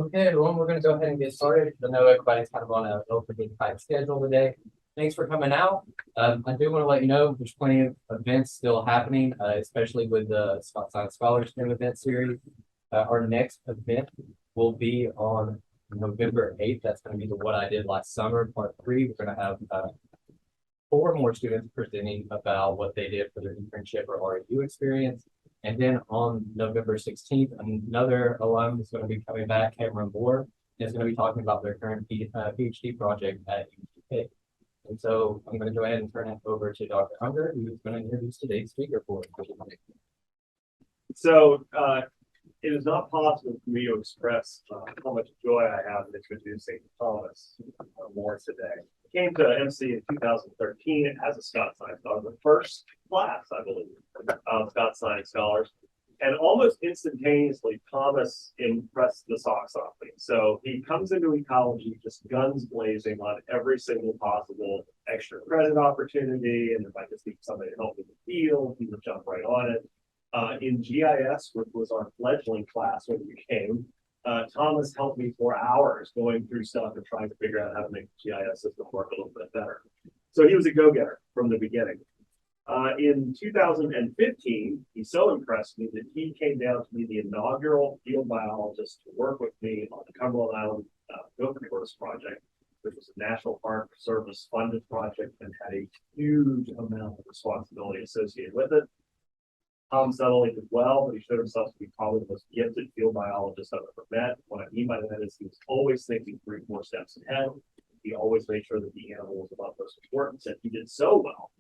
Okay, everyone, we're going to go ahead and get started. I know everybody's kind of on a relatively tight schedule today. Thanks for coming out. I do want to let you know there's plenty of events still happening, especially with the Scots Science Scholars new event series. Our next event will be on November 8th. That's going to be the What I Did Last Summer, part 3. We're going to have 4 more students presenting about what they did for their internship or REU experience. And then on November 16th, another alum is going to be coming back, Cameron Moore, and is going to be talking about their current PhD project at UGK. And so I'm going to go ahead and turn it over to Dr. Unger, who's going to introduce today's speaker for us. So it is not possible for me to express how much joy I have in introducing Thomas Moore today. I came to MC in 2013 as a Scots Science Scholar, the first class, I believe, of Scots Science Scholars. And almost instantaneously, Thomas impressed the socks off me. So he comes into ecology just guns blazing on every single possible extra credit opportunity. And if I just need somebody to help me in the field, he would jump right on it. In GIS, which was our fledgling class when we came, Thomas helped me for hours going through stuff and trying to figure out how to make the GIS system work a little bit better. So he was a go-getter from the beginning. In 2015, he so impressed me that he came down to be the inaugural field biologist to work with me on the Cumberland Island Gopher Tortoise project, which was a National Park Service funded project and had a huge amount of responsibility associated with it. Tom Settley did well, but he showed himself to be probably the most gifted field biologist I've ever met. What I mean by that is he was always thinking 3-4 steps ahead. He always made sure that the animal was of utmost importance, and he did so well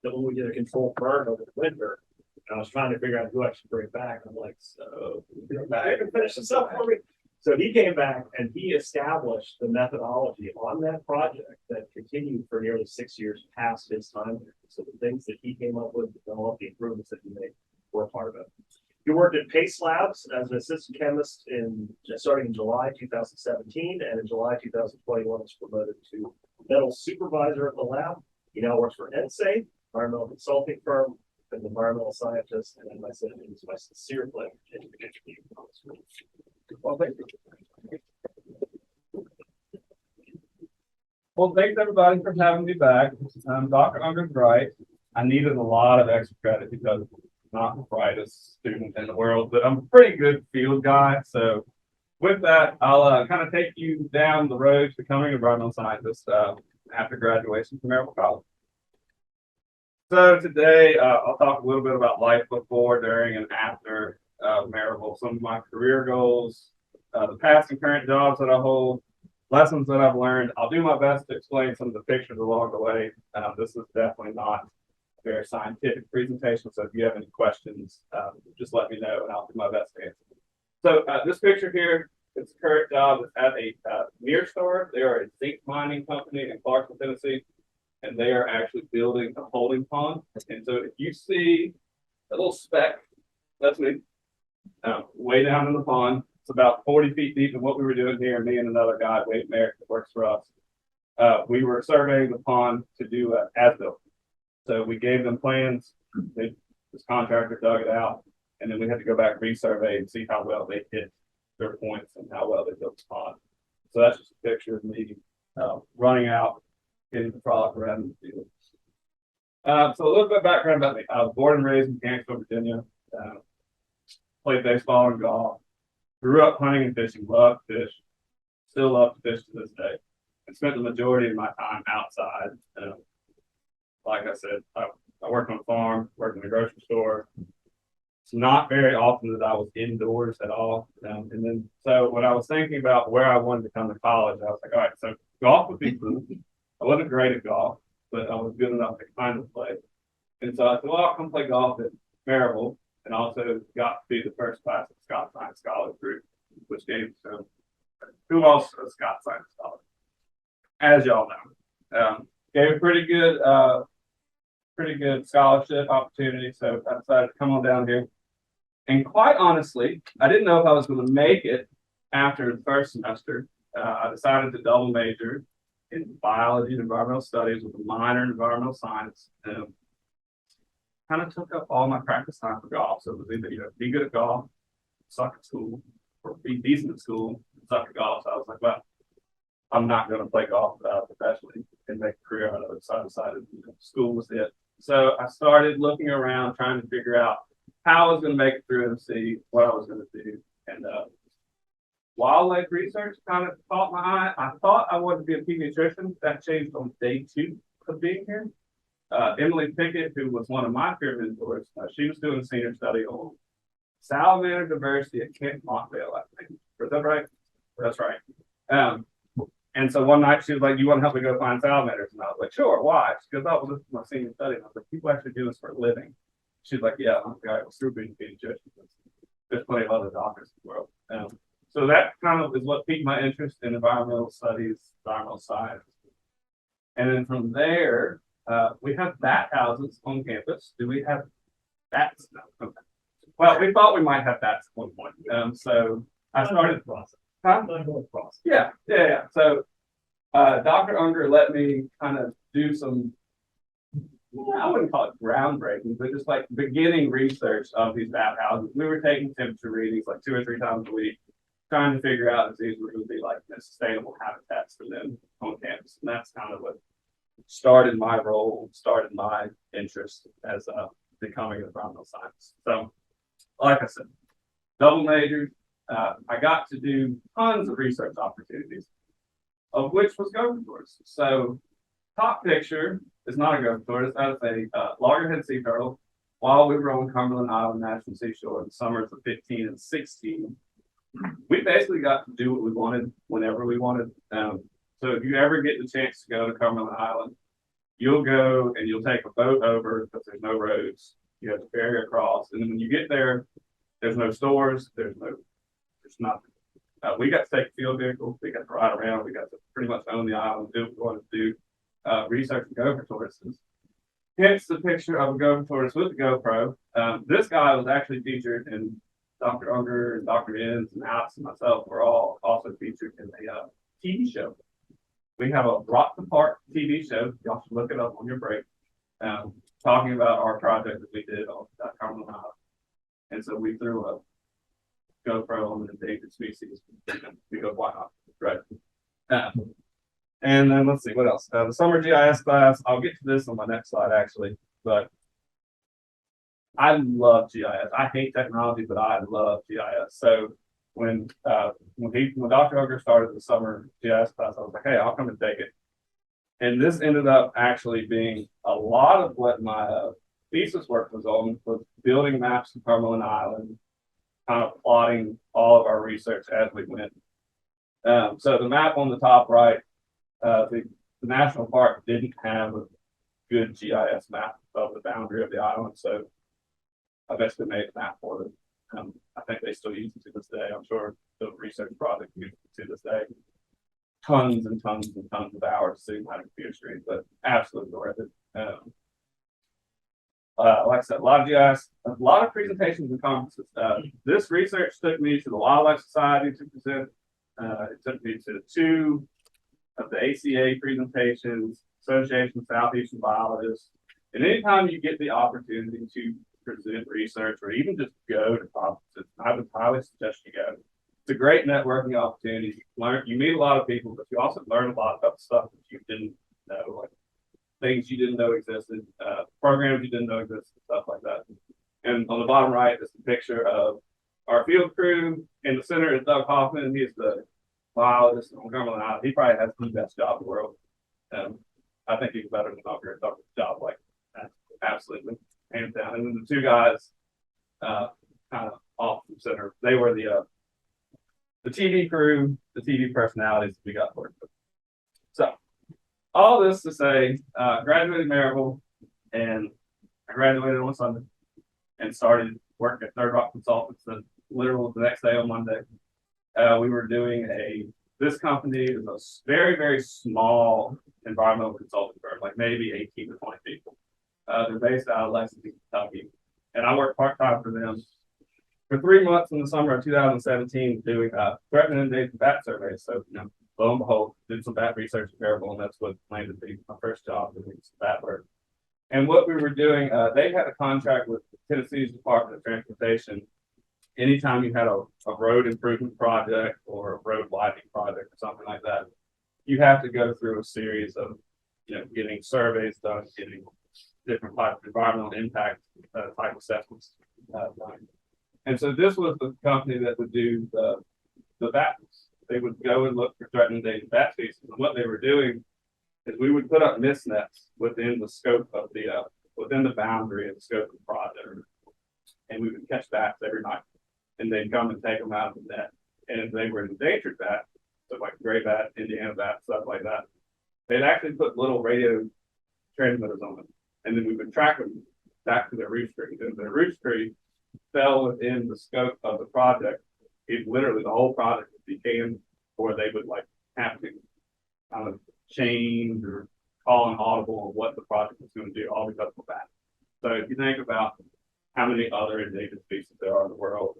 that when we did a controlled burn over the winter, and I was trying to figure out who I should bring back, I'm like, so you're back and finish this up for me. So he came back and he established the methodology on that project that continued for nearly 6 years past his time. So the things that he came up with, developed, the improvements that he made were a part of it. He worked at Pace Labs as an assistant chemist starting in July 2017, and in July 2021 was promoted to metal supervisor at the lab. He now works for EnSafe, environmental consulting firm, an environmental scientist, and as I said, it is my sincere pleasure to introduce you. Well, thank you. Well, thanks everybody for having me back. Dr. Unger's right. I needed a lot of extra credit because I'm not the brightest student in the world, but I'm a pretty good field guy. So with that, I'll kind of take you down the road to becoming an environmental scientist after graduation from Maryville College. So today, I'll talk a little bit about life before, during, and after Maryville, some of my career goals, the past and current jobs that I hold, lessons that I've learned. I'll do my best to explain some of the pictures along the way. This is definitely not a very scientific presentation, so if you have any questions, just let me know and I'll do my best to answer. So this picture here is a current job at a near store. They are a zinc mining company in Clarksville, Tennessee, and they are actually building a holding pond. And so if you see a little speck, that's me, way down in the pond. It's about 40 feet deep. And what we were doing here, me and another guy, Wade Merrick, that works for us, we were surveying the pond to do as-built. So we gave them plans. This contractor dug it out, and then we had to go back resurvey and see how well they hit their points and how well they built the pond. So that's just a picture of me running out, getting the frolic around in the field. So a little bit of background about me. I was born and raised in Mechanicsville, Virginia. Played baseball and golf. Grew up hunting and fishing. Loved to fish. Still love to fish to this day. And spent the majority of my time outside. Like I said, I worked on a farm, worked in a grocery store. It's not very often that I was indoors at all. And then, so when I was thinking about where I wanted to come to college, I was like, all right, so golf would be cool. I wasn't great at golf, but I was good enough to kind of play. And so I said, well, I'll come play golf at Maryville, and also got to be the first class of Scots Science Scholars group, which gave some who else a Scots Science Scholar, as y'all know. Gave a pretty good scholarship opportunity, so I decided to come on down here. And quite honestly, I didn't know if I was going to make it after the first semester. I decided to double major in biology and environmental studies with a minor in environmental science. Kind of took up all my practice time for golf. So it was either be good at golf, suck at school, or be decent at school, suck at golf. So I was like, well, I'm not going to play golf professionally and make a career out of it. So I decided school was it. So I started looking around, trying to figure out how I was going to make it through MC, what I was going to do. And wildlife research kind of caught my eye. I thought I wanted to be a pediatrician. That changed on day 2 of being here. Emily Pickett, who was one of my peer mentors, she was doing a senior study on salamander diversity at Kent Mockville, I think. Is that right? That's right. And so one night she was like, "You want to help me go find salamanders?" And I was like, "Sure, why?" She goes, "Oh, well, this is my senior study." And I was like, "People actually do this for a living." She's like, "Yeah, I'm the guy who's through being a pediatrician. There's plenty of other doctors in the world." So that kind of is what piqued my interest in environmental studies, environmental science. And then from there, we have bat houses on campus. Do we have bats? No. Okay. Well, we thought we might have bats at one point. So I started. Huh? Yeah. So Dr. Unger let me kind of do some, I wouldn't call it groundbreaking, but just like beginning research of these bat houses. We were taking temperature readings like 2 or 3 times a week, trying to figure out if these were going to be like sustainable habitats for them on campus. And that's kind of what started my role, started my interest as becoming an environmental scientist. So, like I said, double majored. I got to do tons of research opportunities, of which was gopher tortoise. So, top picture is not a gopher tortoise. That is a loggerhead sea turtle. While we were on Cumberland Island National Seashore in the summers of 15 and 16, we basically got to do what we wanted whenever we wanted. So if you ever get the chance to go to Cumberland Island, you'll go and you'll take a boat over because there's no roads. You have to ferry across, and then when you get there, there's no stores. There's nothing. We got to take a field vehicle. We got to ride around. We got to pretty much own the island, do what we wanted to do. Research the gopher tortoises. Hence the picture of a gopher tortoise with the GoPro. This guy was actually featured in Dr. Unger and Dr. Enns and Alex and myself were all also featured in a TV show. We have a Rock the Park TV show. Y'all should look it up on your break. Talking about our project that we did on Cumberland Island. And so we threw a GoPro on the endangered species. We go, why not? Right. And then let's see what else. The summer GIS class. I'll get to this on my next slide actually, but I love GIS. I hate technology, but I love GIS. So when Dr. Unger started the summer GIS class, I was like, hey, I'll come and take it. And this ended up actually being a lot of what my thesis work was on, was building maps of Cumberland Island, kind of plotting all of our research as we went. So the map on the top right, the national park didn't have a good GIS map of the boundary of the island. So I basically made a map for them. I think they still use it to this day. I'm sure the research project uses it to this day. Tons and tons and tons of hours sitting on a computer screen, but absolutely worth it. Like I said, a lot of GIS, a lot of presentations and conferences. This research took me to the Wildlife Society to present. It took me to 2 of the ACA presentations, Association of Southeastern Biologists. And anytime you get the opportunity to present research or even just go to conferences, I would highly suggest you go. It's a great networking opportunity. You meet a lot of people, but you also learn a lot about stuff that you didn't know, like things you didn't know existed, programs you didn't know existed, stuff like that. And on the bottom right is the picture of our field crew. In the center is Doug Hoffman. He's the biologist on Cumberland Island. He probably has the best job in the world. I think he's better than Unger at Doug's job, like absolutely, hands down. And then the 2 guys kind of off the center. They were the TV crew, the TV personalities we got work with. So all this to say, graduated Maryville, and I graduated on Sunday and started working at Third Rock Consultants literally the next day on Monday. We were doing this company is a very, very small environmental consulting firm, like maybe 18 to 20 people. They're based out of Lexington, Kentucky. And I worked part-time for them for 3 months in the summer of 2017 doing threatened and endangered bat surveys. So, lo and behold, did some bat research at Maryville, and that's what landed me my first job doing some bat work. And what we were doing, they had a contract with Tennessee's Department of Transportation anytime you had a road improvement project or a road widening project or something like that, you have to go through a series of, getting surveys done, getting different types of environmental impact type assessments done. And so this was the company that would do the bats. They would go and look for threatened endangered bat species. And what they were doing is we would put up mist nets within the scope of within the boundary of the scope of the project. And we would catch bats every night. And they'd come and take them out of the net. And if they were an endangered bat, so like gray bat, Indiana bat, stuff like that, they'd actually put little radio transmitters on them. And then we would track them back to their roost tree. And if their roost tree fell within the scope of the project, it literally the whole project became, or they would like have to kind of change or call an audible on what the project was going to do, all because of that. So if you think about how many other endangered species there are in the world,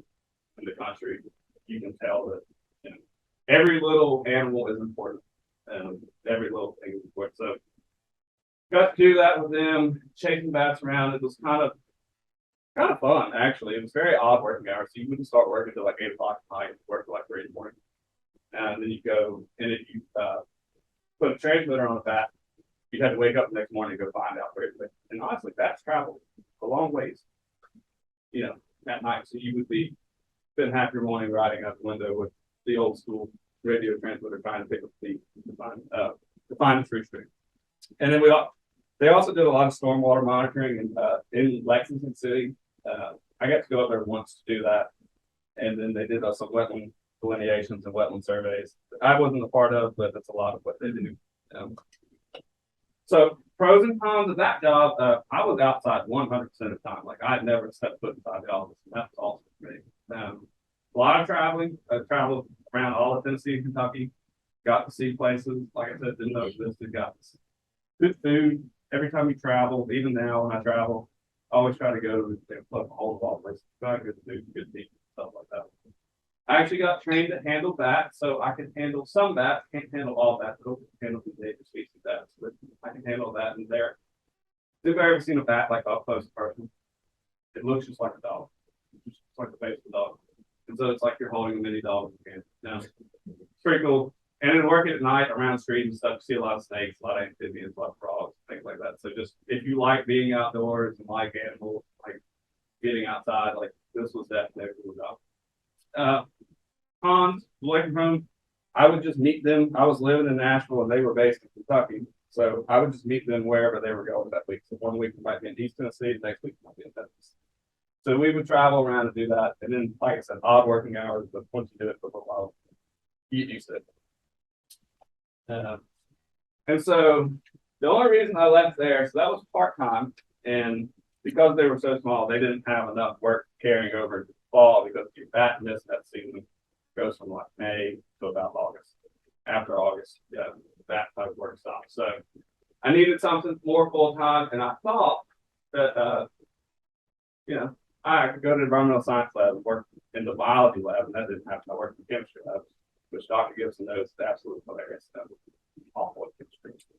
in the country, you can tell that every little animal is important. Every little thing is important. So got to do that with them, chasing bats around. It was kind of fun, actually. It was very odd working hours. So you wouldn't start working until like 8 o'clock at night, work till like 3 in the morning. And then you go, and if you put a transmitter on a bat, you'd have to wake up the next morning and go find out where it is. And honestly, bats travel a long ways, at night. So you would spend half your morning riding out the window with the old school radio transmitter trying to pick up the to find the true stream. And then they also did a lot of stormwater monitoring in Lexington City. I got to go up there once to do that. And then they did some wetland delineations and wetland surveys that I wasn't a part of, but that's a lot of what they do. So pros and cons of that job, I was outside 100% of the time. Like I'd never stepped foot inside the office. And that was awesome for me. A lot of traveling. I traveled around all of Tennessee and Kentucky. Got to see places, like I said, didn't know existed. Got good food every time you travel. Even now when I travel, I always try to go to plug a hole of all places. Got good food, good people, stuff like that. I actually got trained to handle bats, so I can handle some bats. Can't handle all bats. I don't handle the endangered species bats, but I can handle that in there. If you've ever seen a bat like up close person, it looks just like a dog. It's just like the face of a dog. And so it's like you're holding a mini dog in your hand. Now, it's pretty cool. And then working at night around streets and stuff, you see a lot of snakes, a lot of amphibians, a lot of frogs, things like that. So just if you like being outdoors and like animals, like getting outside, like this was definitely a cool job. Cons, away from home, I would just meet them. I was living in Nashville and they were based in Kentucky. So I would just meet them wherever they were going that week. So one week we might be in East Tennessee, the next week we might be in Memphis. So we would travel around and do that. And then, like I said, odd working hours, but once you do it for a while, you get used to it. And so the only reason I left there, so that was part-time. And because they were so small, they didn't have enough work carrying over to fall because you bat mist that season goes from like May to about August. After August, that type of work stopped. So I needed something more full-time. And I thought that, I could go to the environmental science lab and work in the biology lab, and that didn't happen. I worked in the chemistry lab, which Dr. Gibson knows is absolutely hilarious. That was awful at chemistry.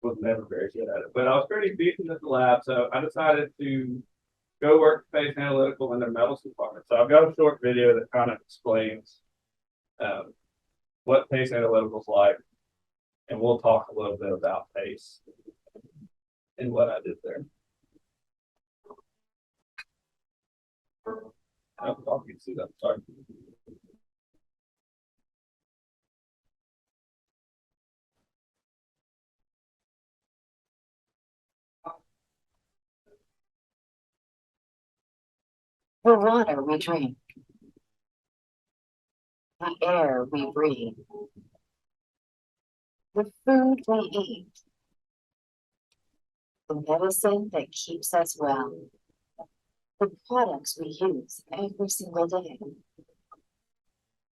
Was never very good at it, but I was pretty decent at the lab, so I decided to go work for Space Analytical in their metals department. So I've got a short video that kind of explains what Space Analytical is like, and we'll talk a little bit about PACE and what I did there. I don't know if you can see that. Sorry. The water we drink, the air we breathe, the food we eat, the medicine that keeps us well, the products we use every single day.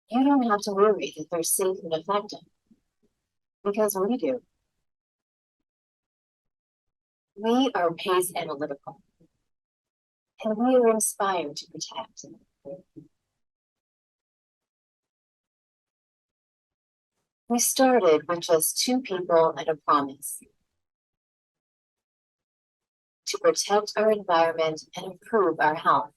You don't have to worry that they're safe and effective, because we do. We are PACE Analytical, and we are inspired to protect. We started with just 2 people and a promise: to protect our environment and improve our health.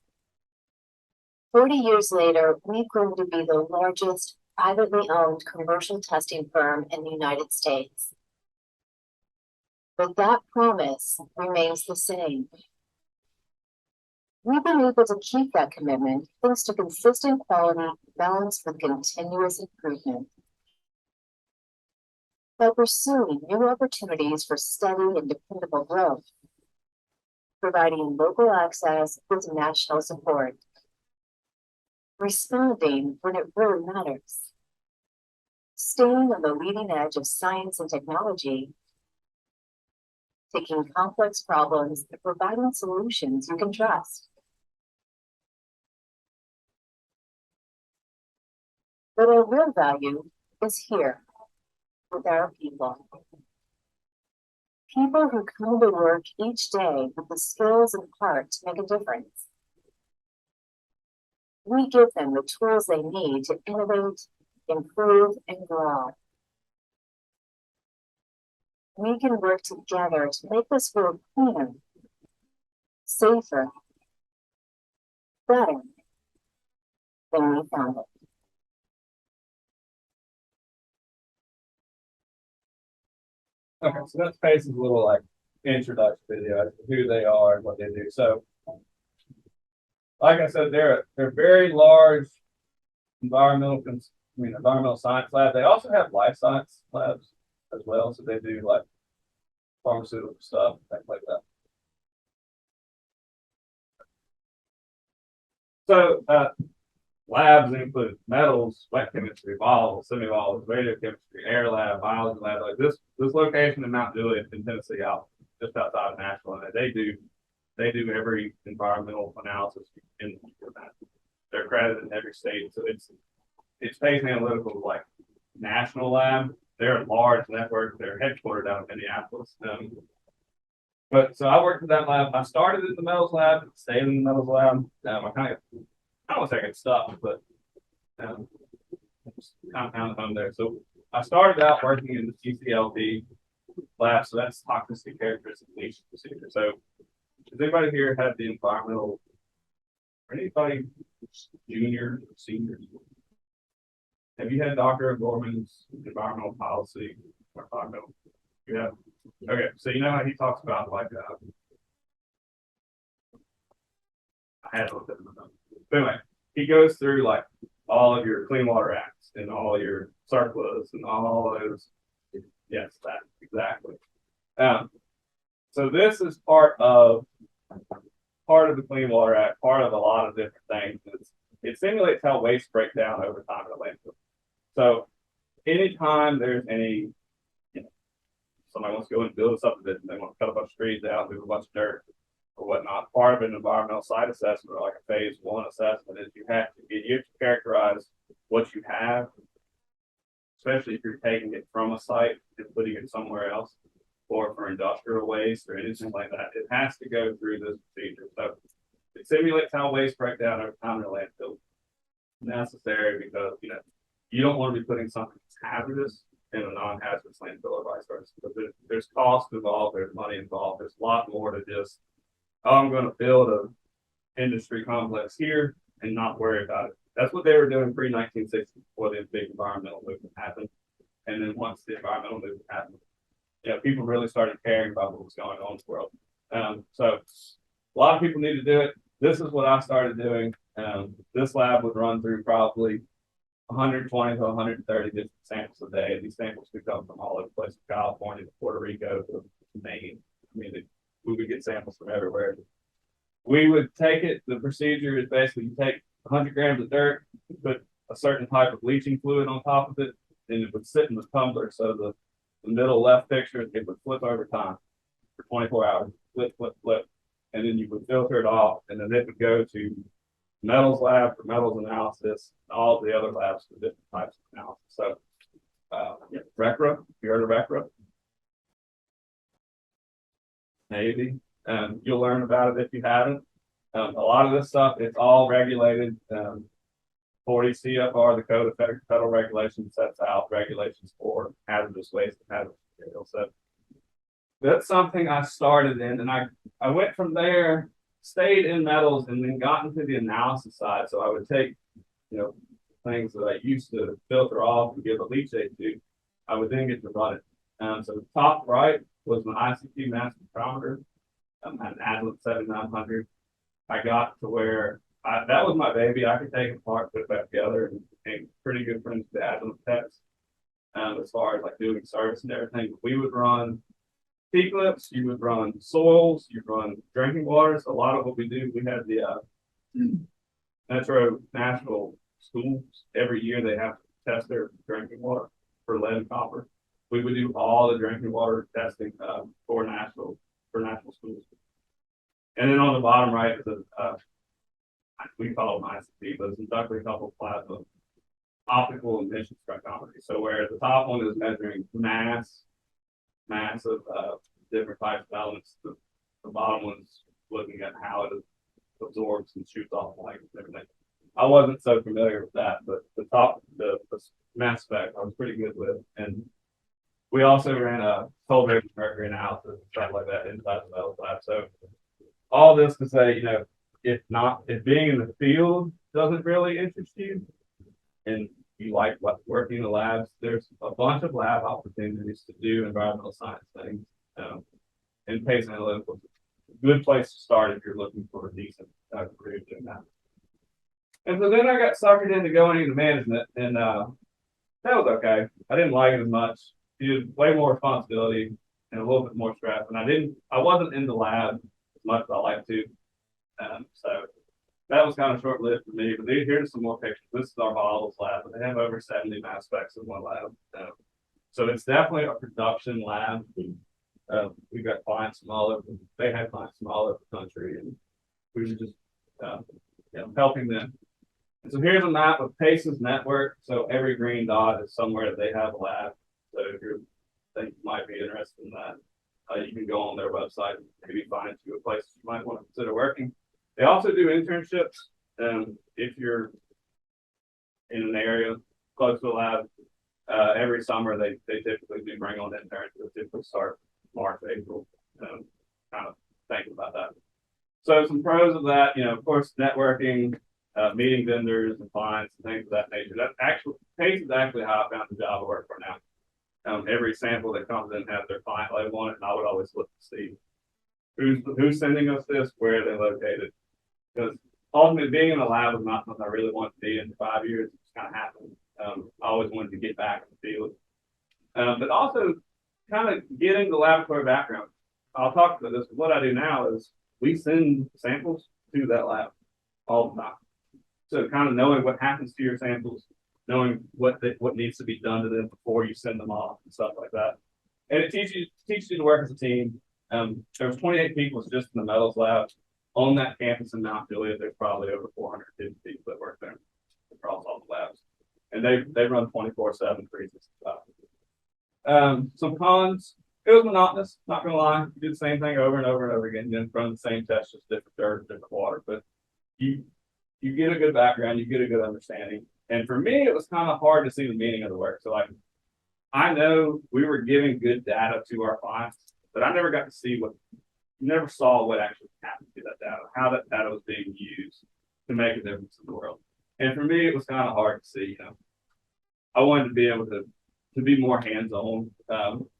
40 years later, we've grown to be the largest privately owned commercial testing firm in the United States. But that promise remains the same. We've been able to keep that commitment thanks to consistent quality balanced with continuous improvement. By pursuing new opportunities for steady and dependable growth, providing local access with national support, responding when it really matters, staying on the leading edge of science and technology, taking complex problems and providing solutions you can trust. But our real value is here with our people. People who come to work each day with the skills and heart to make a difference. We give them the tools they need to innovate, improve, and grow. We can work together to make this world cleaner, safer, better than we found it. Okay, so that's Pace's little like introduction video as to who they are and what they do. So, like I said, they're very large environmental science lab. They also have life science labs as well. So they do like pharmaceutical stuff, things like that. So labs include metals, wet chemistry, volatiles, semi-volatiles, radiochemistry, air lab, biology lab. Like this location in Mount Juliet in Tennessee, out just outside of Nashville, and they do every environmental analysis in that. They're accredited in every state, so it's Pace Analytical like national lab. They're a large network. They're headquartered out of Minneapolis. But so I worked in that lab. I started in the metals lab, stayed in the metals lab. I kind of I don't want to say I get stuck, but just kind of found home there. So I started out working in the TCLP lab, so that's toxicity characteristic leaching procedure. So does anybody here have the environmental, or anybody junior or senior? Have you had Dr. Gorman's environmental policy or environmental? You have? Okay, so you know how he talks about like I had looked at them. But anyway, he goes through like all of your Clean Water Acts and all your CERCLAs and all of those. Yes, that exactly. So this is part of the Clean Water Act, part of a lot of different things. It simulates how waste breaks down over time in a landfill. So anytime there's any, somebody wants to go and build a subdivision, they want to cut a bunch of trees out, move a bunch of dirt or whatnot, part of an environmental site assessment or like a phase 1 assessment is you have to characterize what you have, especially if you're taking it from a site and putting it somewhere else, or for industrial waste or anything like that. It has to go through this procedure. So it simulates how waste break down over time in a landfill. Necessary because you don't want to be putting something that's hazardous in a non-hazardous landfill or vice versa. But there's cost involved, there's money involved, there's a lot more to just, oh, I'm going to build an industry complex here and not worry about it. That's what they were doing pre-1960 before the big environmental movement happened. And then once the environmental movement happened, people really started caring about what was going on in the world. So a lot of people need to do it. This is what I started doing. This lab would run through probably 120 to 130 different samples a day. These samples could come from all over the place, from California to Puerto Rico to Maine. I mean, we would get samples from everywhere. We would take it. The procedure is basically you take 100 grams of dirt, put a certain type of bleaching fluid on top of it, and it would sit in the tumbler. So the middle left picture, it would flip over time for 24 hours, flip, flip, flip. And then you would filter it off, and then it would go to metals lab for metals analysis, all the other labs for different types of analysis. So, RECRA, you heard of RECRA? Maybe. You'll learn about it if you haven't. A lot of this stuff, it's all regulated. 40 CFR, the Code of Federal Regulations, sets out regulations for hazardous waste and hazardous materials. So that's something I started in, and I went from there stayed in metals and then got into the analysis side. So I would take, things that I used to filter off and give a leachate to. I would then get to run it. So the top right was an ICT mass spectrometer. I had an Agilent 7900. I got to where that was my baby. I could take it apart, put it back together, and became pretty good friends with the Agilent techs. As far as like doing service and everything, we would run T-clips, you would run soils, you run drinking waters. A lot of what we do, we had the Metro National Schools. Every year they have to test their drinking water for lead and copper. We would do all the drinking water testing for national schools. And then on the bottom right is we call it ICP, but it's inductively coupled plasma optical emission spectrometry. So where the top one is measuring mass of different types of elements, the bottom one's looking at how it absorbs and shoots off light and everything. I wasn't so familiar with that, but the mass spec I was pretty good with. And we also ran a solvent mercury analysis and stuff like that inside the metal lab. So all this to say, if being in the field doesn't really interest you and you like working in the labs, there's a bunch of lab opportunities to do environmental science things. And PACE Analytical is a good place to start if you're looking for a decent career doing that. And so then I got suckered into going into management, and that was okay. I didn't like it as much. You had way more responsibility and a little bit more stress. And I wasn't in the lab as much as I like to. So that was kind of short lived for me. But here's some more pictures. This is our volatiles lab, but they have over 70 mass specs in one lab. So it's definitely a production lab. We've got clients from all over. They had clients from all over the country, and we were just helping them. And so here's a map of PACE's network. So every green dot is somewhere that they have a lab. So if you think you might be interested in that, you can go on their website and maybe find you a place you might want to consider working. They also do internships. If you're in an area close to a lab, every summer they typically do bring on interns. They typically start March, April. Kind of thinking about that. So some pros of that, of course, networking, meeting vendors and clients and things of that nature. That actually PACE is actually how I found the job I work for now. Every sample that comes in has their client label on it, and I would always look to see who's sending us this, where they're located. Because ultimately, being in a lab was not something I really wanted to be in 5 years. It just kind of happened. I always wanted to get back in the field, but also kind of getting the laboratory background. I'll talk about this. What I do now is we send samples to that lab all the time. So kind of knowing what happens to your samples, knowing what needs to be done to them before you send them off and stuff like that. And it teaches you to work as a team. There was 28 people just in the metals lab. On that campus in Mount Juliet, there's probably over 450 people that work there across all the labs. And they run 24/7 freezes and stuff. Some cons, it was monotonous, not gonna lie. You do the same thing over and over and over again. You run the same test, just different dirt, different water. But you get a good background, you get a good understanding. And for me, it was kind of hard to see the meaning of the work. So I know we were giving good data to our clients, but I never got to see never saw what actually happened to that data, how that data was being used to make a difference in the world. And for me, it was kind of hard to see. I wanted to be able to be more hands-on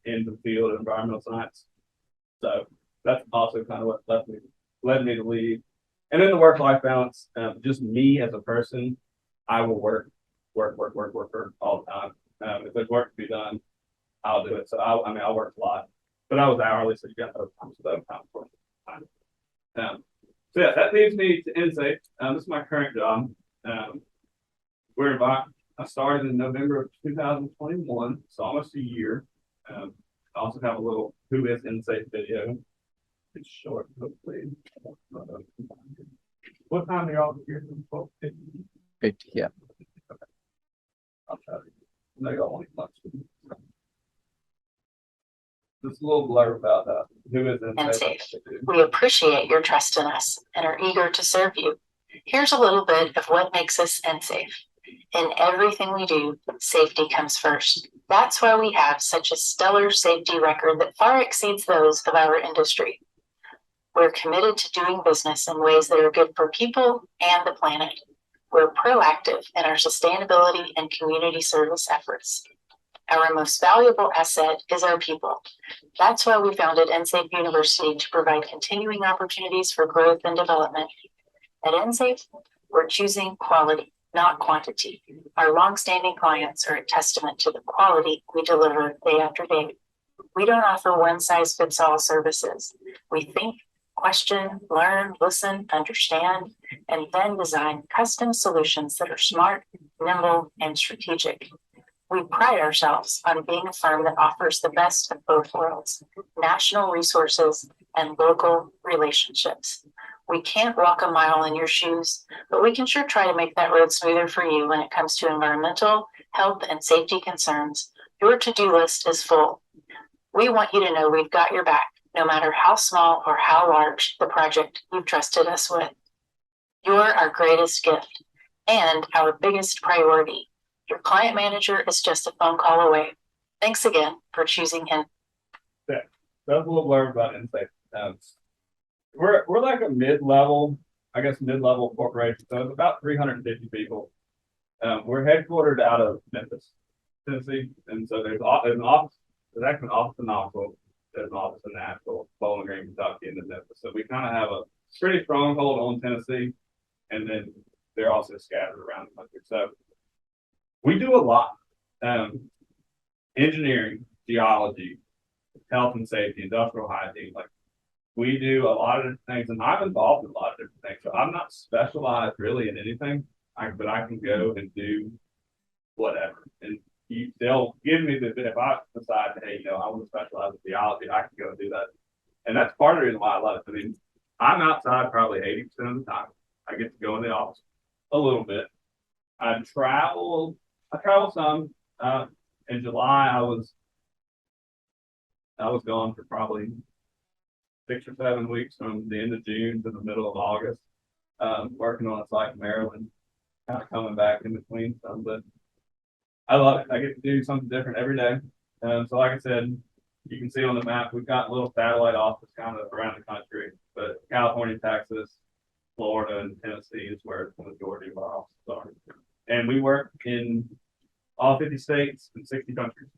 in the field of environmental science. So that's also kind of what led me to leave. And then the work-life balance, just me as a person, I will work all the time. If there's work to be done, I'll do it. So I'll work a lot, but I was hourly, so you got overtime, so overtime for time. So yeah, that leads me to EnSafe. This is my current job. I started in November of 2021, so almost a year. I also have a little who is EnSafe video. It's short, hopefully. What time are y'all here? 50, yeah. Okay. I'll try to. No, y'all want lunch. Just a little blurb about that. Who is EnSafe. We appreciate your trust in us and are eager to serve you. Here's a little bit of what makes us EnSafe. In everything we do, safety comes first. That's why we have such a stellar safety record that far exceeds those of our industry. We're committed to doing business in ways that are good for people and the planet. We're proactive in our sustainability and community service efforts. Our most valuable asset is our people. That's why we founded EnSafe University, to provide continuing opportunities for growth and development. At EnSafe, we're choosing quality, not quantity. Our longstanding clients are a testament to the quality we deliver day after day. We don't offer one-size-fits-all services. We think, question, learn, listen, understand, and then design custom solutions that are smart, nimble, and strategic. We pride ourselves on being a firm that offers the best of both worlds, national resources and local relationships. We can't walk a mile in your shoes, but we can sure try to make that road smoother for you when it comes to environmental, health, and safety concerns. Your to-do list is full. We want you to know we've got your back, no matter how small or how large the project you've trusted us with. You're our greatest gift and our biggest priority. Your client manager is just a phone call away. Thanks again for choosing him. That's a little blurb about EnSafe. We're like a mid-level corporation. So it's about 350 people. We're headquartered out of Memphis, Tennessee, and so there's an office. There's actually an office in Knoxville. There's an office in Nashville, Bowling Green, Kentucky, and then Memphis. So we kind of have a pretty stronghold on Tennessee, and then they're also scattered around the country. So we do a lot. Engineering, geology, health and safety, industrial hygiene. Like, we do a lot of different things, and I'm involved in a lot of different things. So I'm not specialized really in anything, but I can go and do whatever. And they'll give me if I decide, hey, I want to specialize in geology, I can go and do that. And that's part of the reason why I love it. I mean, I'm outside probably 80% of the time. I get to go in the office a little bit. I travel some. In July, I was gone for probably 6 or 7 weeks, from the end of June to the middle of August, working on a site in Maryland, kind of coming back in between some, but I love it. I get to do something different every day. So like I said, you can see on the map, we've got a little satellite office kind of around the country, but California, Texas, Florida, and Tennessee is where the majority of our offices are. And we work in all 50 states and 60 countries.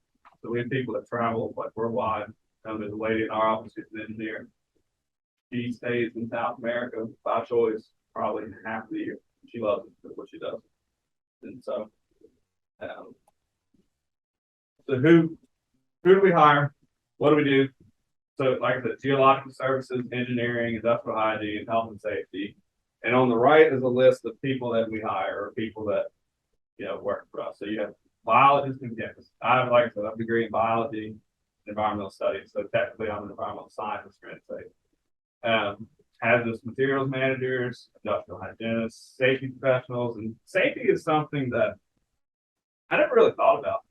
So we have people that travel like worldwide. There's a lady in our office who's an engineer. She stays in South America by choice, probably half the year. She loves it, what she does. And so, who do we hire? What do we do? So, like I said, geological services, engineering, industrial hygiene, health and safety. And on the right is a list of people that we hire, or people that work for us. So you have biologists and chemists. Like I said, I have a degree in biology and environmental studies. So technically, I'm an environmental scientist, for instance. Hazardous materials managers, industrial hygienists, safety professionals, and safety is something that I never really thought about.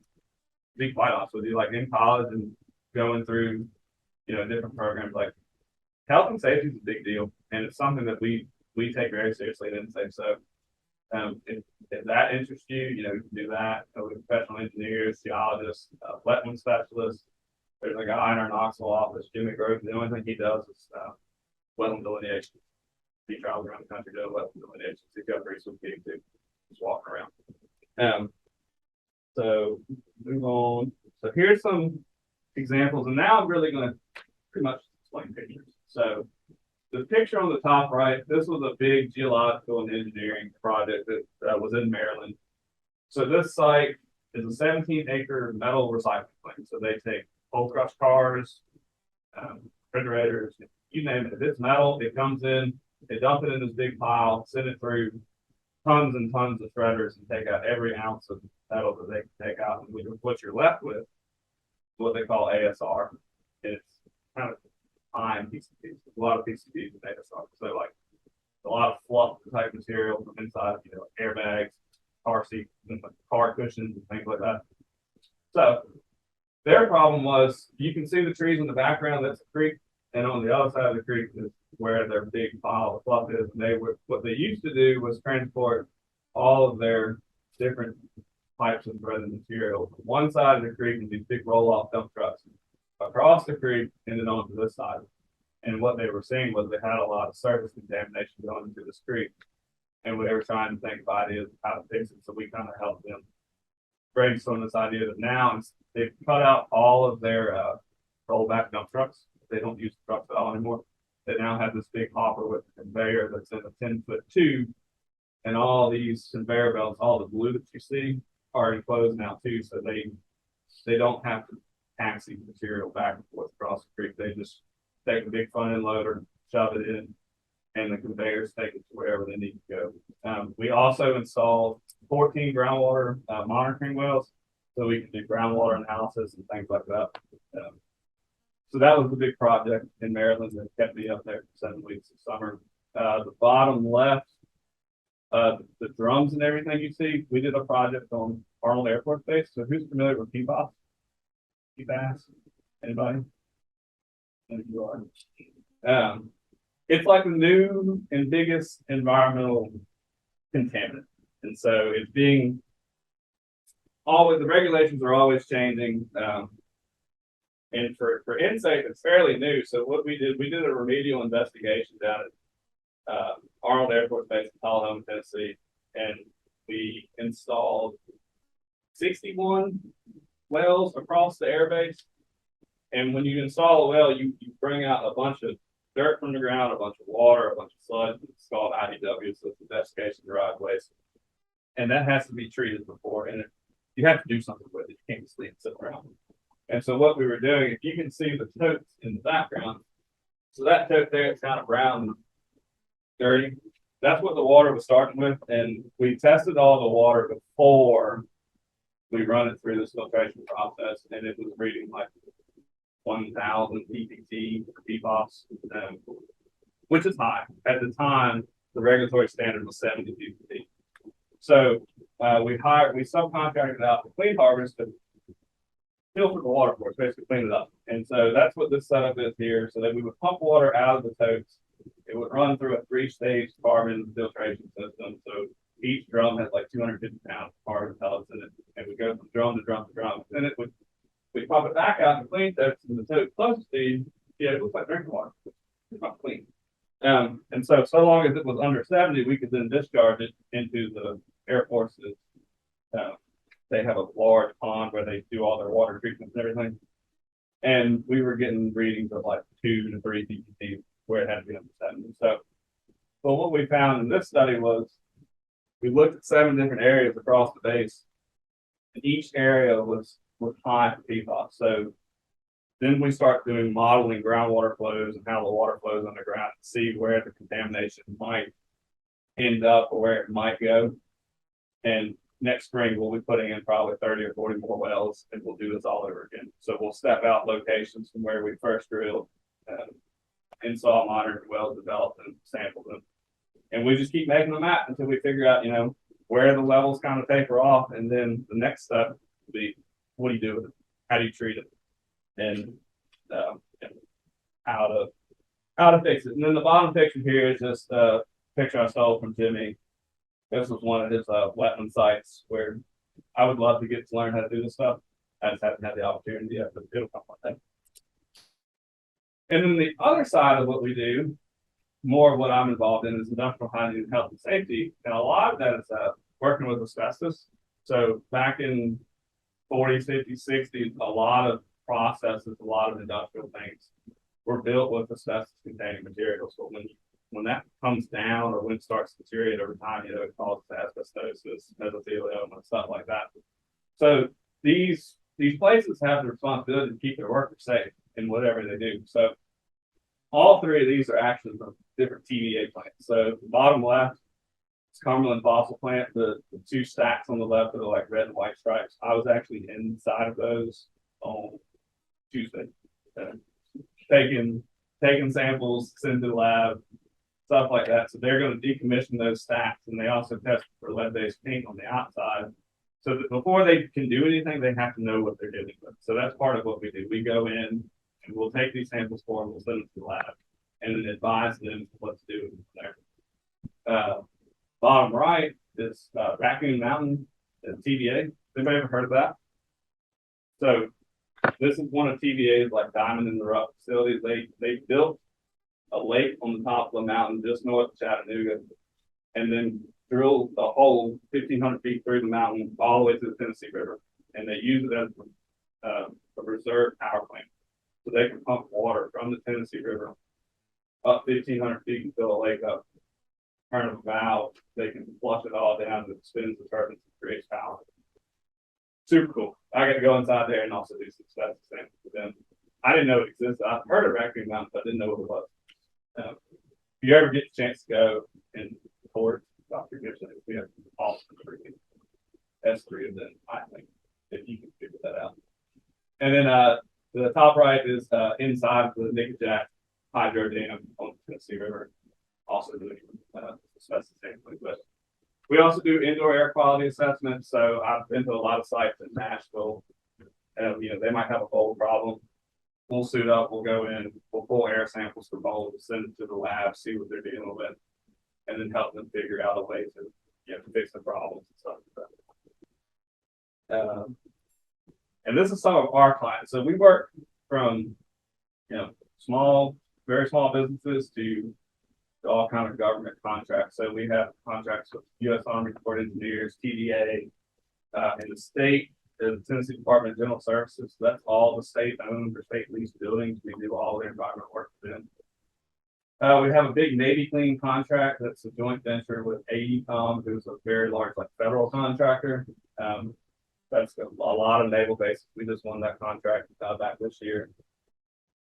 To be quite honest with you, like in college and going through, different programs, like health and safety is a big deal, and it's something that we take very seriously at EnSafe. So, if that interests you, you can do that. With professional engineers, geologists, wetland specialists. There's a guy in our Knoxville office, Jimmy Grove. The only thing he does is wetland delineation. He travels around the country doing wetland delineation. He's got pretty sweet gig too, just walking around. So move on. So here's some examples, and now I'm really going to pretty much explain pictures. So the picture on the top right, this was a big geological and engineering project that was in Maryland. So this site is a 17-acre metal recycling plant. So they take cold crush cars, refrigerators, you name it. If it's metal, it comes in, they dump it in this big pile, send it through tons and tons of shredders and take out every ounce of metal that they can take out. And what you're left with is what they call ASR. It's kind of fine PCBs. A lot of PCBs in ASR. So like a lot of fluff type material from inside, airbags, car seats, car cushions, and things like that. So their problem was, you can see the trees in the background, that's a creek, and on the other side of the creek is where their big pile of fluff is. And what they used to do was transport all of their different types of threaded material from one side of the creek in these big roll-off dump trucks across the creek and then onto this side. And what they were seeing was they had a lot of surface contamination going into the street. And we were trying to think of ideas of how to fix it. So we kind of helped them brainstorm this idea that now they've cut out all of their rollback dump trucks. They don't use the trucks at all anymore. They now have this big hopper with a conveyor that's in a 10-foot tube. And all these conveyor belts, all the glue that you see are enclosed now too. So they don't have to taxi material back and forth across the creek. They just take a big front end loader, shove it in, and the conveyors take it to wherever they need to go. We also installed 14 groundwater monitoring wells, so we can do groundwater analysis and things like that. So that was the big project in Maryland that kept me up there for 7 weeks of summer. The bottom left, the drums and everything you see, we did a project on Arnold Air Force Base. So who's familiar with PFAS? PFAS? Anybody? And you are. It's like the new and biggest environmental contaminant. And so it's being always, the regulations are always changing. And for EnSafe, it's fairly new. So what we did a remedial investigation down at Arnold Air Force Base in Tullahoma, Tennessee, and we installed 61 wells across the air base. And when you install a well, you bring out a bunch of dirt from the ground, a bunch of water, a bunch of sludge. It's called IDW, so it's investigation derived waste. And that has to be treated before, and you have to do something with it. You can't just leave it sit around. And so what we were doing, if you can see the totes in the background, so that tote there, it's kind of brown and dirty. That's what the water was starting with, and we tested all the water before we run it through this filtration process, and it was reading like 1,000 PPT PFAS, which is high. At the time, the regulatory standard was 70 PPT. So we subcontracted out to Clean Harvest to filter the water for us, basically clean it up. And so that's what this setup is here. So that we would pump water out of the totes. It would run through a 3-stage carbon filtration system. So each drum has like 250 pounds of carbon pellets in it. And we go from drum to drum to drum. And then we pump it back out to clean totes, and the tote closest to you, it looks like drinking water. It's not clean. And so long as it was under 70, we could then discharge it into the Air Force's. They have a large pond where they do all their water treatments and everything. And we were getting readings of like 2 to 3 PPT where it had to be under 70. So what we found in this study was we looked at 7 different areas across the base, and each area was high for PFAS. So then we start doing modeling groundwater flows and how the water flows underground to see where the contamination might end up or where it might go. And next spring, we'll be putting in probably 30 or 40 more wells, and we'll do this all over again. So we'll step out locations from where we first drilled, install monitored wells, develop them, sample them. And we just keep making them out until we figure out, where the levels kind of taper off. And then the next step will be, what do you do with it? How do you treat it? And how to fix it. And then the bottom picture here is just a picture I stole from Jimmy. This was one of his wetland sites where I would love to get to learn how to do this stuff. I just haven't had the opportunity yet, but it'll come one day. And then the other side of what we do, more of what I'm involved in, is industrial hygiene, health and safety. And a lot of that is working with asbestos. So back in 40s, 50s, 60s, a lot of processes, a lot of industrial things were built with asbestos containing materials. So when that comes down or when it starts to deteriorate over time, it causes asbestosis, mesothelioma, and stuff like that. So these places have the responsibility to keep their workers safe in whatever they do. So all 3 of these are actually from different TVA plants. So the bottom left is Cumberland Fossil Plant. The 2 stacks on the left are like red and white stripes. I was actually inside of those on Tuesday, taking samples, sent to the lab, stuff like that. So they're going to decommission those stacks, and they also test for lead-based paint on the outside. So that before they can do anything, they have to know what they're dealing with. So that's part of what we do. We go in and we'll take these samples for them, we'll send them to the lab, and then advise them what to do there. Bottom right is Raccoon Mountain TVA. Anybody ever heard of that? So this is one of TVA's like diamond in the rough facilities. They built a lake on the top of the mountain just north of Chattanooga, and then drill a hole 1,500 feet through the mountain all the way to the Tennessee River, and they use it as a reserve power plant, so they can pump water from the Tennessee River up 1,500 feet and fill a lake up. Turn a valve, they can flush it all down, it spins the turbines and creates power. Super cool. I got to go inside there and also do some stuff the same with them. I didn't know it existed. I've heard of Raccoon Mountain, but I didn't know what it was. If you ever get the chance to go and record Dr. Gibson, it would be an awesome freaking S3 of them, I think, if you can figure that out. And then the top right is inside the Nickajack Hydro Dam on the Tennessee River. Also doing specifically, but we also do indoor air quality assessments. So I've been to a lot of sites in Nashville. They might have a mold problem. We'll suit up, we'll go in, we'll pull air samples for mold, send it to the lab, see what they're dealing with, and then help them figure out a way to fix the problems and stuff like that. And this is some of our clients. So we work from very small businesses to all kind of government contracts. So we have contracts with U.S. Army Corps of Engineers, TVA, in the state, the Tennessee Department of General Services. So that's all the state-owned or state-leased buildings. We do all their environmental work for them. We have a big Navy clean contract that's a joint venture with AECOM, who's a very large federal contractor. That's a lot of naval bases. We just won that contract back this year.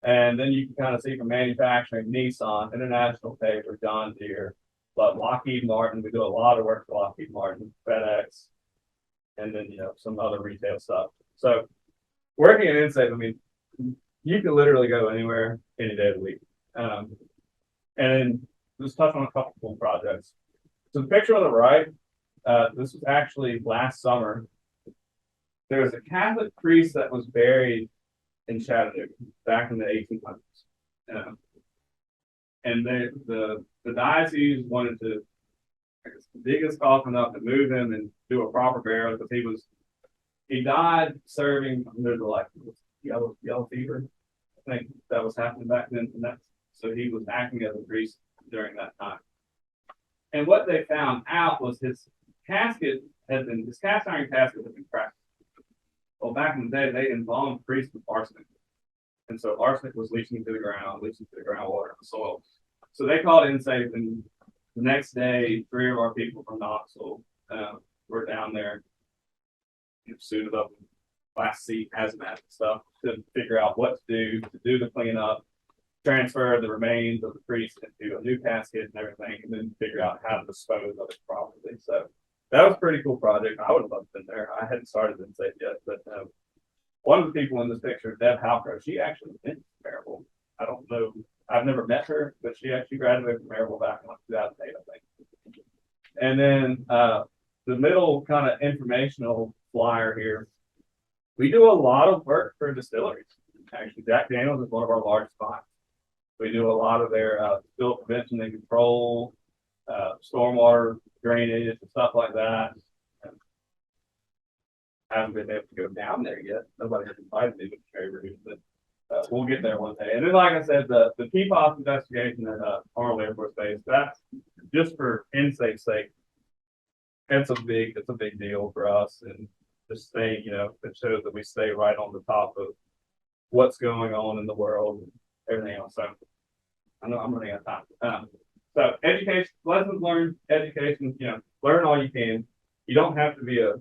And then you can kind of see from manufacturing, Nissan, International Paper, John Deere, but Lockheed Martin. We do a lot of work for Lockheed Martin, FedEx, and then some other retail stuff. So working at EnSafe, I mean, you can literally go anywhere any day of the week. And just touch on a couple cool projects. So the picture on the right, this was actually last summer. There was a Catholic priest that was buried in Chattanooga back in the 1800s. And the diocese wanted to dig his coffin up and move him and do a proper burial because he died serving under the yellow fever. I think that was happening back then. So he was acting as a priest during that time. And what they found out was his cast iron casket had been cracked. Well, back in the day, they embalmed priests with arsenic. And so arsenic was leaching into the groundwater and the soil. So they called EnSafe, and the next day, 3 of our people from Knoxville were down there, suited up in Class C hazmat and stuff to figure out what to do the cleanup, transfer the remains of the priest into a new casket and everything, and then figure out how to dispose of it properly. So that was a pretty cool project. I would have loved to have been there. I hadn't started EnSafe yet, but one of the people in this picture, Deb Halcrow, she actually went to Maryville. I don't know. I've never met her, but she actually graduated from Maryville back in 2008, I think. And then the middle kind of informational flyer here, we do a lot of work for distilleries. Actually, Jack Daniels is one of our largest clients. We do a lot of their spill prevention and control, stormwater drainage and stuff like that. I haven't been able to go down there yet. Nobody has invited me to Maryville, but we'll get there one day. And then, like I said, the PFAS investigation at Arnold Air Force Base, that's just for EnSafe's sake. It's a big deal for us, and just stay, it shows that we stay right on the top of what's going on in the world and everything else. So I know I'm running out of time. So education, lessons learned, education, learn all you can. You don't have to be a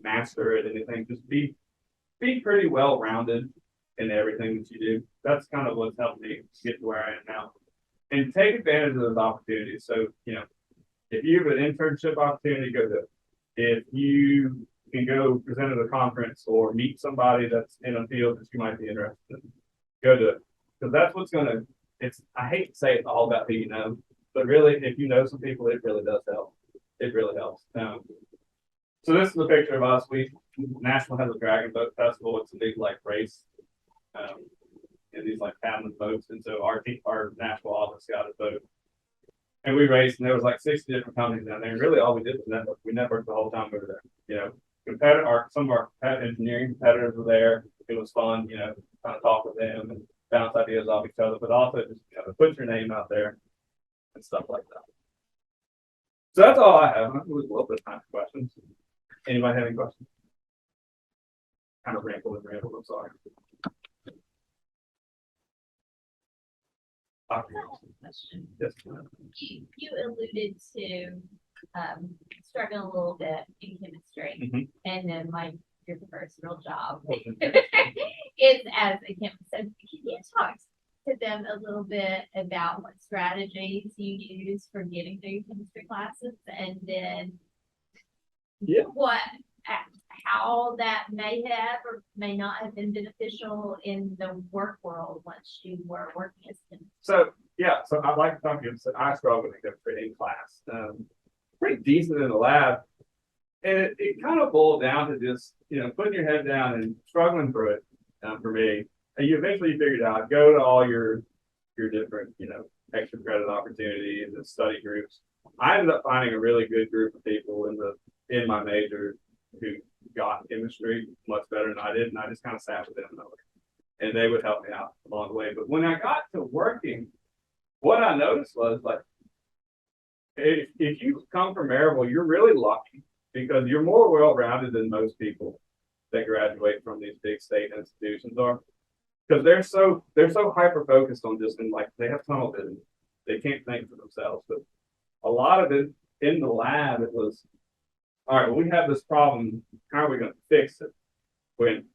master at anything. Just be pretty well-rounded in everything that you do. That's kind of what's helped me get to where I am now. And take advantage of those opportunities. So, if you have an internship opportunity, go do it. If you can go present at a conference or meet somebody that's in a field that you might be interested in, go do it. Because that's what's I hate to say it's all about who you know, but really, if you know some people, it really does help. It really helps. So this is a picture of us. Nashville has a dragon boat festival. It's a big race. And these paddling boats. And so our Nashville office got a boat. And we raced, and there was 60 different companies down there. And really all we did was network. We networked the whole time we were there. Some of our engineering competitors were there. It was fun, kind of talk with them. And bounce ideas off each other, but also just, put your name out there and stuff like that. So that's all I have. It was a little bit of time for questions. Anybody have any questions? Kind of rambled, I'm sorry. Question. Yes. You alluded to struggling a little bit in chemistry, Mhm. and then your first real job is as a chemist. So can you talk to them a little bit about what strategies you use for getting through chemistry classes, and then Yeah. how that may have or may not have been beneficial in the work world once you were working as a chemist? So I'd like to talk to you. So I struggled to get pretty in class. Pretty decent in the lab. And it kind of boiled down to just, putting your head down and struggling through it for me. And you eventually figured out, go to all your different, extra credit opportunities and study groups. I ended up finding a really good group of people in my major who got chemistry much better than I did. And I just kind of sat with them and they would help me out along the way. But when I got to working, what I noticed was like, if you come from Maryville, you're really lucky because you're more well-rounded than most people that graduate from these big state institutions are. Because they're so hyper-focused on just they have tunnel vision. They can't think for themselves. But a lot of it in the lab, it was, all right, well, we have this problem. How are we going to fix it? When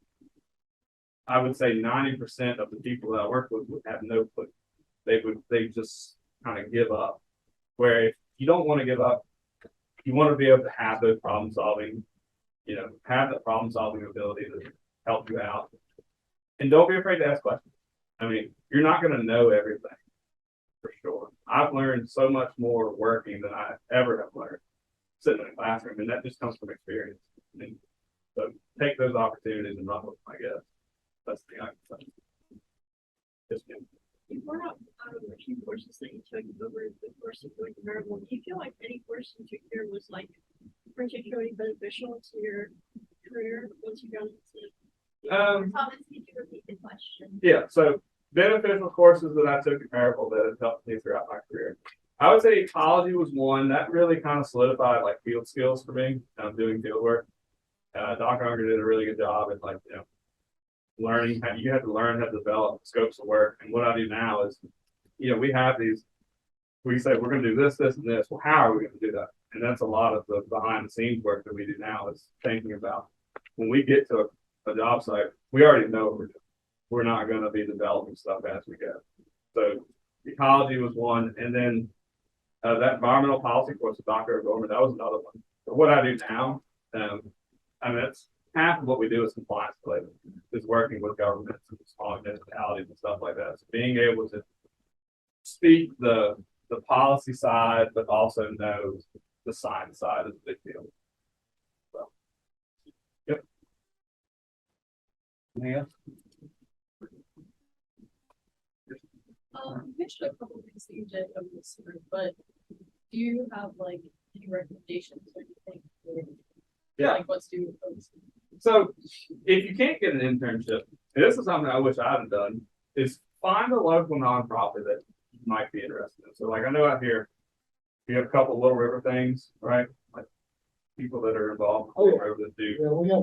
I would say 90% of the people that I work with would have no clue. They just kind of give up. Where if you don't want to give up, you want to be able to have those problem solving, have that problem solving ability to help you out. And don't be afraid to ask questions. I mean, you're not going to know everything for sure. I've learned so much more working than I ever have learned sitting in a classroom, and that just comes from experience. And so take those opportunities and run with them, I guess. That's the thing I can say. Just You brought up a few courses that you took over the course of going to Maryville. Do you feel like any course you took here was particularly beneficial to your career once you got into Thomas, could you repeat the question? Yeah, so beneficial courses that I took at Maryville that have helped me throughout my career. I would say ecology was one that really kind of solidified field skills for me. Doing field work. Dr. Unger did a really good job at learning how you have to learn how to develop scopes of work. And what I do now is, we have these. We say we're going to do this, this, and this. Well, how are we going to do that? And that's a lot of the behind the scenes work that we do now is thinking about when we get to a job site, we already know what we're doing. We're not going to be developing stuff as we go. So ecology was one, and then that environmental policy course with Dr. Gorman, that was another one. But what I do now, that's half of what we do is compliance related, is working with governments and small municipalities and stuff like that. So being able to speak the policy side, but also know the science side is a big deal. So, yep. Anything else? you mentioned a couple of things that you did over this summer, but do you have any recommendations or anything for what students focus on? So if you can't get an internship, and this is something I wish I had done, is find a local nonprofit that you might be interested in. So I know out here, you have a couple of Little River things, right? Like people that are involved with Little River that do. Yeah, we have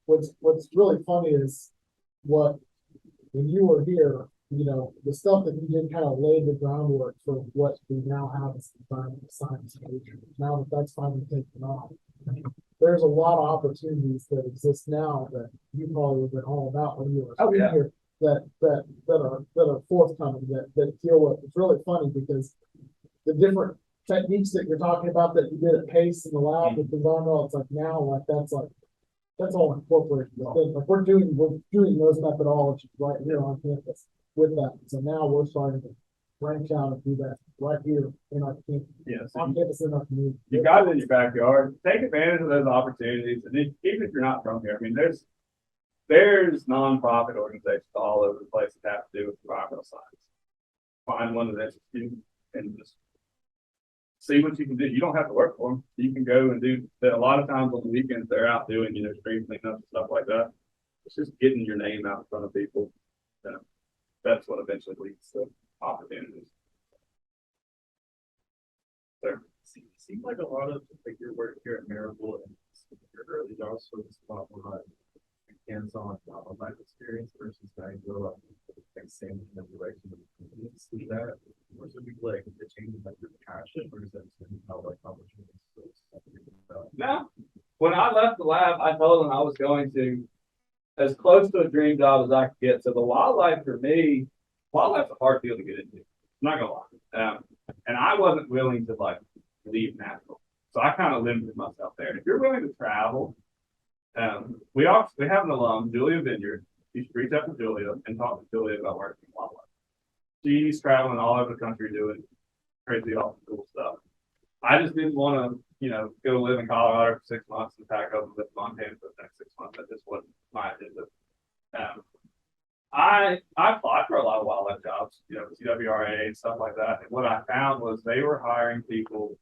what's really funny is when you were here, the stuff that you did kind of laid the groundwork for what we now have as environmental science major. Now that that's finally taken off, there's a lot of opportunities that exist now that you probably would have been all about when you were here that are forthcoming that deal with. It's really funny because the different techniques that you're talking about that you did at Pace in the lab with environmental, it's that's all incorporated within. We're doing those methodologies right here on campus with that. So now we're starting to branch out and do that right here in our campus. Yes. On campus in our community. You got it in your backyard. Take advantage of those opportunities. And even if you're not from here, I mean, there's nonprofit organizations all over the place that have to do with environmental science. Find one that interests you and just see what you can do. You don't have to work for them. You can go and do that. A lot of times on the weekends, they're out doing, stream cleanup and stuff like that. It's just getting your name out in front of people. that's what eventually leads to opportunities. Seems like a lot of like your work here at Maryville and your early jobs for this spot were like hands-on life experience versus I grow up like same in the direction of the see that or should be like the change like your passion or is that how like opportunities No, when I left the lab, I told them I was going to as close to a dream job as I could get. So the wildlife for me, wildlife's a hard field to get into. I'm not gonna lie. And I wasn't willing to like leave natural. So I kind of limited myself there. If you're willing to travel, we have an alum, Julia Vineyard. You should reach out to Julia and talk to Julia about working in wildlife. She's traveling all over the country doing crazy, awesome, cool stuff. I just didn't want to, go live in Colorado for 6 months and pack up and live in Montana for the next 6 months. That just wasn't my agenda. I applied for a lot of wildlife jobs, CWRA and stuff like that. And what I found was they were hiring people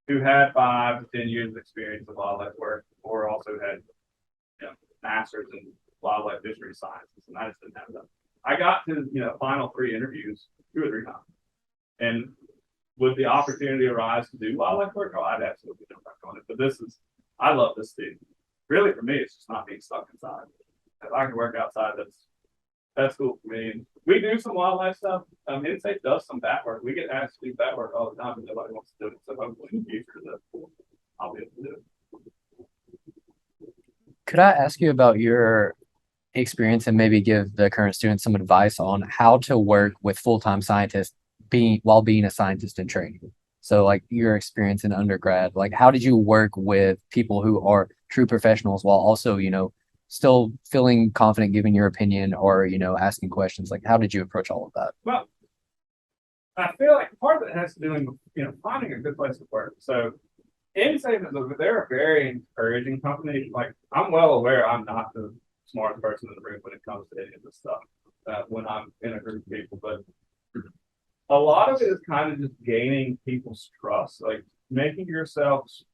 who had 5 to 10 years of experience in wildlife work or also had, masters in wildlife fishery sciences, and I just didn't have them. I got to, final 3 interviews 2 or 3 times. And would the opportunity arise to do wildlife work? Oh, I'd absolutely jump back on it. But I love this thing. Really, for me, it's just not being stuck inside. If I can work outside, that's cool for me. And we do some wildlife stuff. EnSafe does some bat work. We get asked to do bat work all the time, but nobody wants to do it. So hopefully in the future, I'll be able to do it. Could I ask you about your experience and maybe give the current students some advice on how to work with full-time scientists while being a scientist in training? So like your experience in undergrad, like how did you work with people who are true professionals while also, still feeling confident giving your opinion or, asking questions? Like how did you approach all of that? Well, I feel like part of it has to do with, finding a good place to work. So EnSafe they're a very encouraging company. Like I'm well aware I'm not the smartest person in the room when it comes to any of this stuff when I'm in a group of people, but a lot of it is kind of just gaining people's trust, like making yourselves,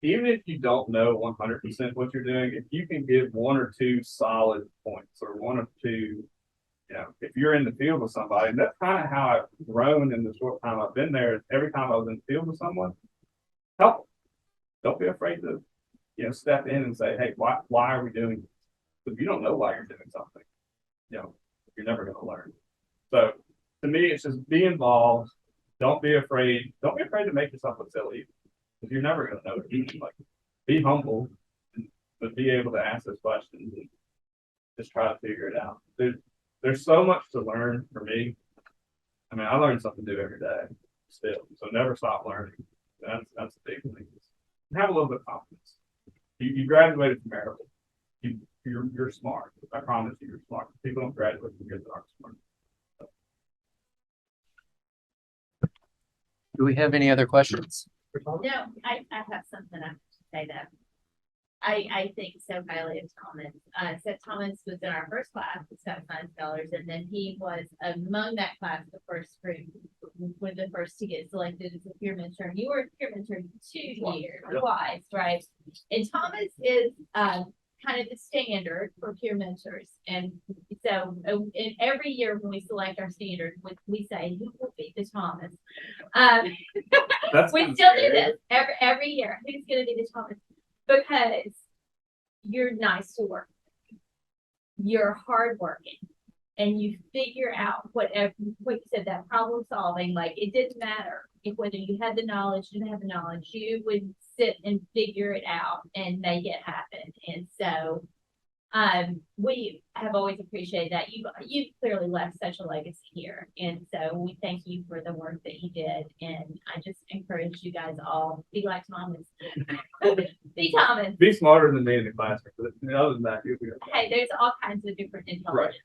even if you don't know 100% what you're doing, if you can give 1 or 2 solid points or 1 or 2, if you're in the field with somebody, and that's kind of how I've grown in the short time I've been there. Every time I was in the field with someone, help them. Don't be afraid to, step in and say, hey, why are we doing this? If you don't know why you're doing something, you're never going to learn. So to me, it's just be involved. Don't be afraid. Don't be afraid to make yourself look silly, because you're never going to know it. Like, be humble, but be able to ask those questions and just try to figure it out. There's so much to learn for me. I mean, I learn something new every day still, so never stop learning. That's the big thing. And have a little bit of confidence. You graduated from Maryville. You're smart. I promise you, you're smart. People don't graduate from here that aren't smart. Do we have any other questions? No, I have something I have to say that. I think so highly of Thomas. So Thomas was in our first class, the Scots Science Scholars, and then he was among that class, the first group, one of the first to get selected as a peer mentor. You were a peer mentor 2 years, twice, right? And Thomas is kind of the standard for peer mentors. And so in every year when we select our standard, we say, who will be the Thomas? We still do this every year. Who's going to be the Thomas? Because you're nice to work with. You're hardworking. And you figure out whatever, what you said, that problem solving, like it didn't matter if whether you had the knowledge, didn't have the knowledge, you would sit and figure it out and make it happen. And so we have always appreciated that. You've clearly left such a legacy here. And so we thank you for the work that you did. And I just encourage you guys all, be like Thomas. Be Thomas. Be smarter than me in the classroom. But other than that, you'll be okay. Hey, there's all kinds of different intelligence.